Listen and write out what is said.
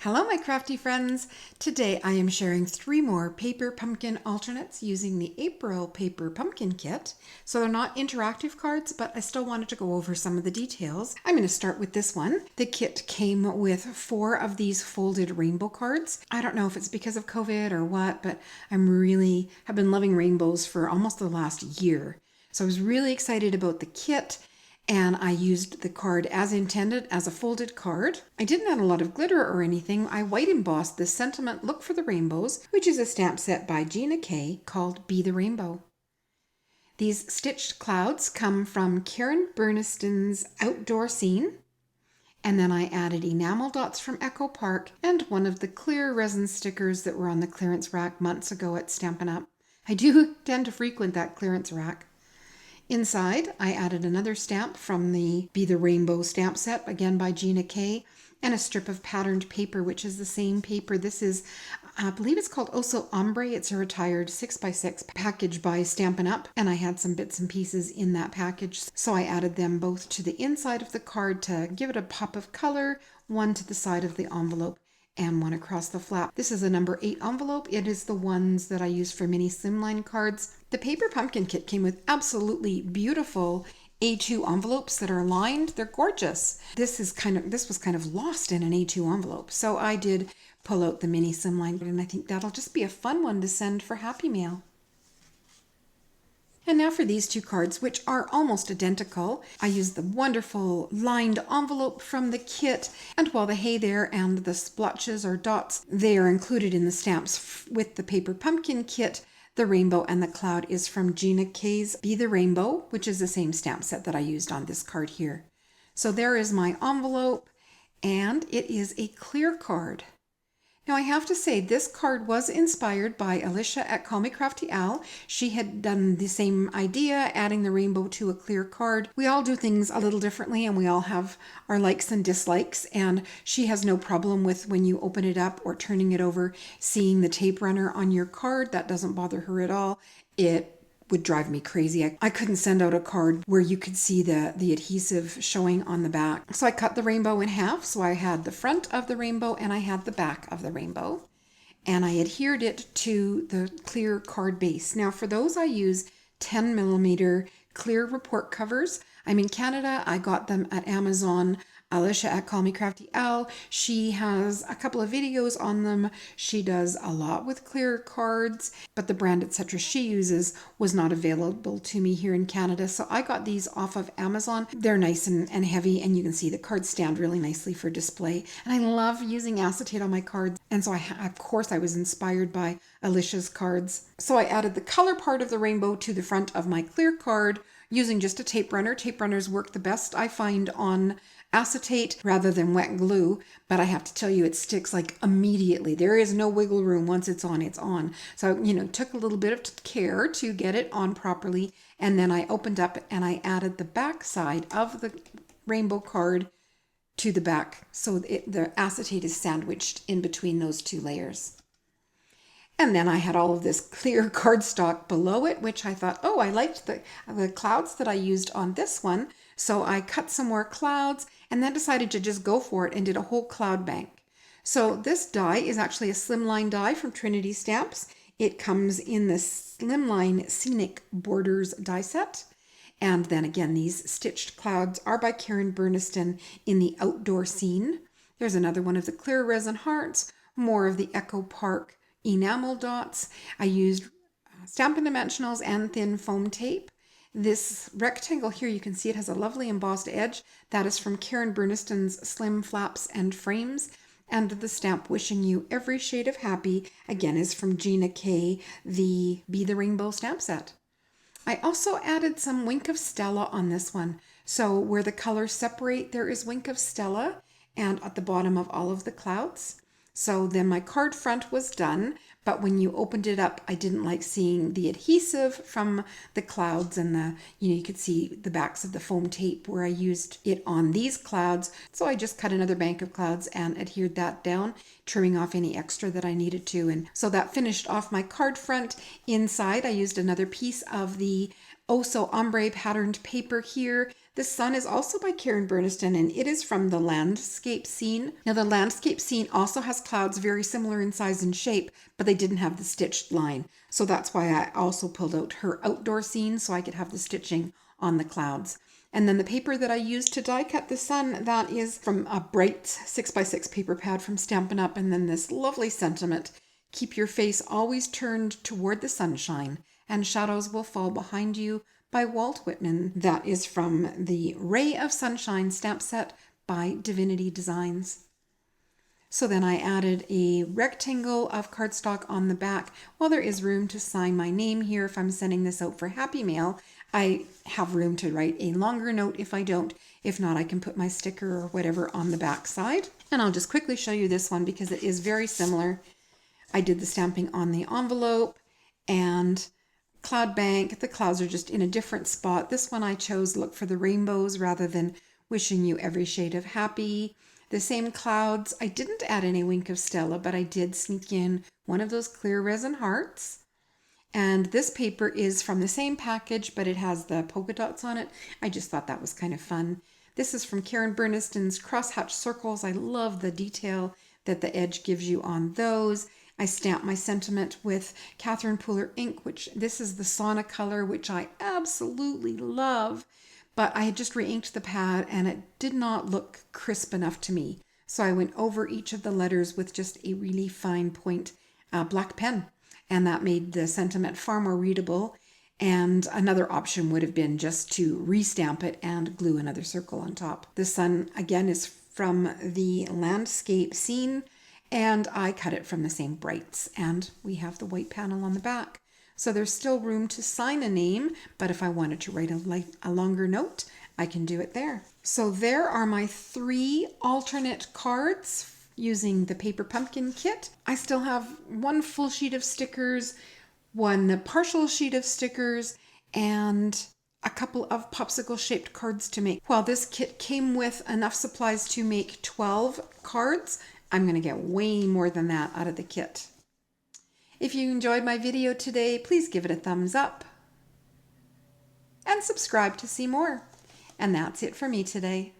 Hello my crafty friends! Today I am sharing 3 more paper pumpkin alternates using the April paper pumpkin kit. So they're not interactive cards, but I still wanted to go over some of the details. I'm going to start with this one. The kit came with 4 of these folded rainbow cards. I don't know if it's because of COVID or what, but have been loving rainbows for almost the last year. So I was really excited about the kit. And I used the card as intended as a folded card. I didn't add a lot of glitter or anything. I white embossed the Sentiment Look for the Rainbows, which is a stamp set by Gina K called Be the Rainbow. These stitched clouds come from Karen Burniston's Outdoor Scene. And then I added enamel dots from Echo Park and one of the clear resin stickers that were on the clearance rack months ago at Stampin' Up. I do tend to frequent that clearance rack. Inside, I added another stamp from the Be the Rainbow stamp set, again by Gina K, and a strip of patterned paper, which is the same paper. This is, I believe it's called Oso Ombre. It's a retired 6x6 package by Stampin' Up, and I had some bits and pieces in that package. So I added them both to the inside of the card to give it a pop of color, one to the side of the envelope, and one across the flap. This is a number 8 envelope. It is the ones that I use for mini slimline cards. The paper pumpkin kit came with absolutely beautiful A2 envelopes that are lined. They're gorgeous. This was kind of lost in an A2 envelope. So I did pull out the mini slimline, and I think that'll just be a fun one to send for Happy Mail. And now for these 2 cards, which are almost identical. I used the wonderful lined envelope from the kit, and while the hey there and the splotches or dots, they are included in the stamps with the paper pumpkin kit. The rainbow and the cloud is from Gina K's Be the Rainbow, which is the same stamp set that I used on this card here. So there is my envelope, and it is a clear card. Now I have to say this card was inspired by Alicia at Call Me Crafty Al. She had done the same idea, adding the rainbow to a clear card. We all do things a little differently, and we all have our likes and dislikes, and she has no problem with when you open it up or turning it over, seeing the tape runner on your card. That doesn't bother her at all. It would drive me crazy. I couldn't send out a card where you could see the adhesive showing on the back. So I cut the rainbow in half. So I had the front of the rainbow and I had the back of the rainbow. And I adhered it to the clear card base. Now for those I use 10mm clear report covers. I'm in Canada. I got them at Amazon. Alicia at Call Me Crafty Al, she has a couple of videos on them. She does a lot with clear cards, but the brand, etc. she uses was not available to me here in Canada. So I got these off of Amazon. They're nice and heavy, and you can see the cards stand really nicely for display. And I love using acetate on my cards. And so of course I was inspired by Alicia's cards. So I added the color part of the rainbow to the front of my clear card using just a tape runner. Tape runners work the best, I find, on acetate rather than wet glue, but I have to tell you it sticks like immediately. There is no wiggle room. Once it's on, it's on. So, took a little bit of care to get it on properly, and then I opened up and I added the back side of the rainbow card to the back, so the acetate is sandwiched in between those 2 layers. And then I had all of this clear cardstock below it, which I thought, oh, I liked the clouds that I used on this one. So I cut some more clouds and then decided to just go for it and did a whole cloud bank. So this die is actually a slimline die from Trinity Stamps. It comes in the Slimline Scenic Borders die set. And then again, these stitched clouds are by Karen Burniston in the Outdoor Scene. There's another one of the clear resin hearts, more of the Echo Park enamel dots. I used Stampin' Dimensionals and thin foam tape. This rectangle here, you can see it has a lovely embossed edge. That is from Karen Burniston's Slim Flaps and Frames. And the stamp Wishing You Every Shade of Happy, again, is from Gina K, the Be the Rainbow stamp set. I also added some Wink of Stella on this one. So where the colors separate, there is Wink of Stella, and at the bottom of all of the clouds. So then my card front was done, but when you opened it up, I didn't like seeing the adhesive from the clouds, and you could see the backs of the foam tape where I used it on these clouds. So I just cut another bank of clouds and adhered that down, trimming off any extra that I needed to. And so that finished off my card front. Inside, I used another piece of the Oso Ombre patterned paper here. The sun is also by Karen Burniston, and it is from the landscape scene. Now the landscape scene also has clouds very similar in size and shape, but they didn't have the stitched line. So that's why I also pulled out her outdoor scene so I could have the stitching on the clouds. And then the paper that I used to die cut the sun, that is from a bright 6x6 paper pad from Stampin' Up! And then this lovely sentiment, keep your face always turned toward the sunshine, and shadows will fall behind you, by Walt Whitman. That is from the Ray of Sunshine stamp set by Divinity Designs. So then I added a rectangle of cardstock on the back. While there is room to sign my name here if I'm sending this out for Happy Mail, I have room to write a longer note if I don't. If not, I can put my sticker or whatever on the back side. And I'll just quickly show you this one because it is very similar. I did the stamping on the envelope and Cloud Bank. The clouds are just in a different spot. This one I chose Look for the Rainbows rather than Wishing You Every Shade of Happy. The same clouds. I didn't add any Wink of Stella, but I did sneak in one of those clear resin hearts. And this paper is from the same package, but it has the polka dots on it. I just thought that was kind of fun. This is from Karen Burniston's Crosshatch Circles. I love the detail that the edge gives you on those. I stamped my sentiment with Catherine Pooler ink, which this is the Sauna color, which I absolutely love. But I had just re-inked the pad and it did not look crisp enough to me. So I went over each of the letters with just a really fine point black pen. And that made the sentiment far more readable. And another option would have been just to re-stamp it and glue another circle on top. The sun, again, is from the landscape scene. And I cut it from the same brights, and we have the white panel on the back. So there's still room to sign a name, but if I wanted to write a longer note, I can do it there. So there are my 3 alternate cards using the Paper Pumpkin kit. I still have 1 full sheet of stickers, 1 partial sheet of stickers, and a couple of popsicle shaped cards to make. While this kit came with enough supplies to make 12 cards, I'm going to get way more than that out of the kit. If you enjoyed my video today, please give it a thumbs up and subscribe to see more. And that's it for me today.